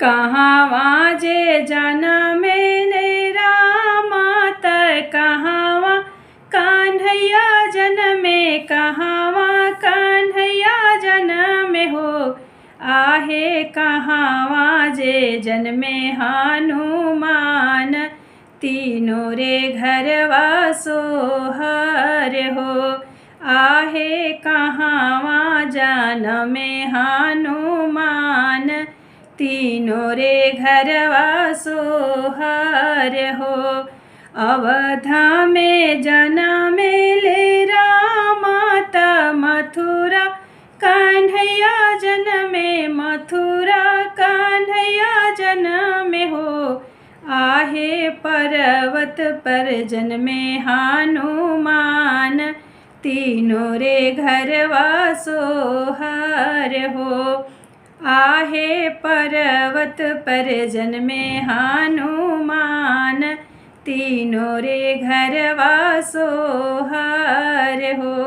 कहाँवा जे जनमे ने रामा त कहाँवा कान्हैया जनमे, कहाँवा कान्हैया जनमे हो। आहे कहाँवा जे जन्मे हनुमान, तीनों रे घरवा सोहर हो। आहे कहाँवा जनमे हनुमान, तीनों रे घरवा सोहर हो। अवधा में जनमे ले रामा त मथुरा कान्हैया जनमे, मथुरा कान्हैया जनमे हो। आहे पर्वत पर जन्मे हनुमान, तीनों रे घरवा सोहर हो। आहे पर्वत पर जन्मे हनुमान, तीनों रे घरवा सोहर हो।